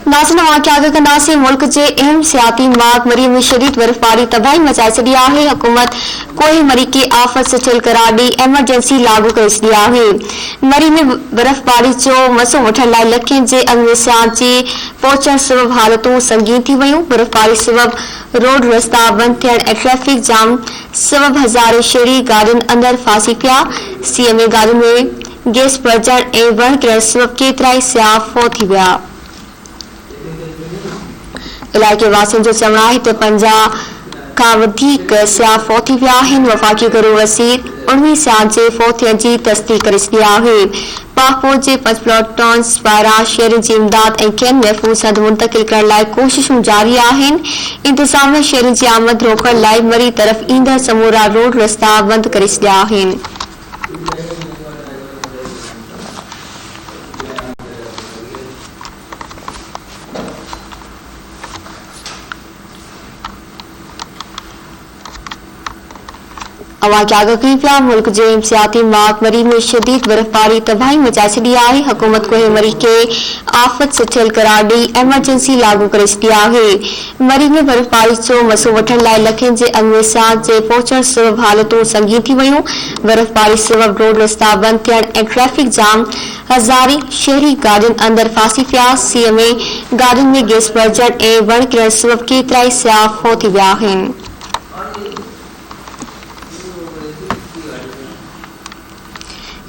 नाज़रीन वाक़िया कंदासीं मुल्क जे अहम सियाती मार्ग मरी में शदीद बर्फबारी तबाही मचाए छॾी आहे। हुकूमत कोहे मरी खे आफ़त सथियल करार ॾेई एमरजेंसी लागू करे छॾी आहे। मरी में बर्फबारी जो मसो वठण लाइ लखनि जे अॻु में सियाहत जे पहुचण सबबि हालतूं संगीन थी वयूं। बर्फबारी सबबि रोड रस्ता बंदि थियण ऐं ट्रैफिक जाम सबबि हज़ारे शहरी गाॾियुनि अंदरि फासी पिया। सीएमए गाॾियुनि में गैस भरिजण ऐं वण किरण सबबि केतिराई सियाह फौत थी विया। इलाइक़े वासियुनि जो चवणु आहे त 50 खां वधीक सियाह फौत थी विया आहिनि। वफ़ाक़ी घरू वज़ीर 19 सियाह जे फौत थियण जी तस्दीक़ करे छॾी आहे। पाक फौज जे पंजप्लॉटॉन्स पारां शहरनि जी इमदाद ऐं खेनि महफ़ूज़ हंधि मुंतक़िल करण लाइ कोशिशूं जारी आहिनि। इंतज़ामिया शहरनि जी आमद रोकण लाइ मरी तरफ़ ईंदड़ समूरा रोड रस्ता बंदि करे छॾिया आहिनि। मुल्क जे सियाती मार्ग मरी में शदीद बर्फबारी तबाही मचाए छॾी आहे। हुकूमत कोहे मरी खे आफ़त सथियल करार ॾेई एमरजेंसी लागू करे छॾी आहे। मरी में बर्फबारी जो मसो वठण लाइ लखनि जे अॻु में सियाहत जे पहुचण सबबि हालतूं संगीन थी वयूं। बर्फबारी सबबि रोड रस्ता बंदि थियण ऐं ट्रैफिक जाम हज़ारे शहरी गाॾियुनि अंदरि फासी पिया। सीएमए गाॾियुनि में गैस भरिजण ऐं वण किरण सबबि केतिराई सियाह फौत थी विया आहिनि।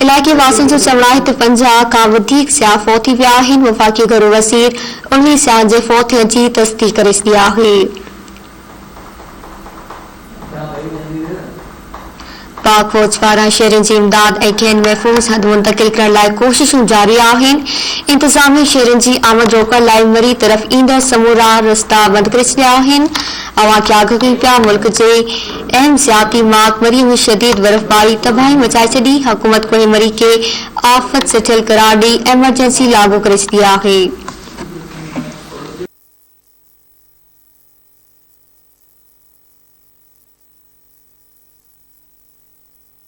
इलाइक़े वासियुनि जो चवणु आहे त 50 खां वधीक सियाह फौत थी विया आहिनि। वफ़ाक़ी घरू वज़ीर 19 सियाह जे फौत थियण जी तस्दीक़ करे छॾी आहे। पाक फौज पारां शहरनि जी इमदाद ऐं खेनि महफ़ूज़ हंधि मुंतक़िल करण लाइ कोशिशूं जारी आहिनि। इंतज़ामिया शहरनि जी आमद रोकण लाइ मरी तरफ़ ईंदड़ समूरा रस्ता बंदि करे छॾिया आहिनि। मुल्क जे अहम सियाती मार्ग मरी में शदीद बर्फबारी तबाही मचाए छॾी। हुकूमत कोहे मरी खे आफ़त सथियल करार ॾेई एमरजेंसी लागू करे छॾी आहे।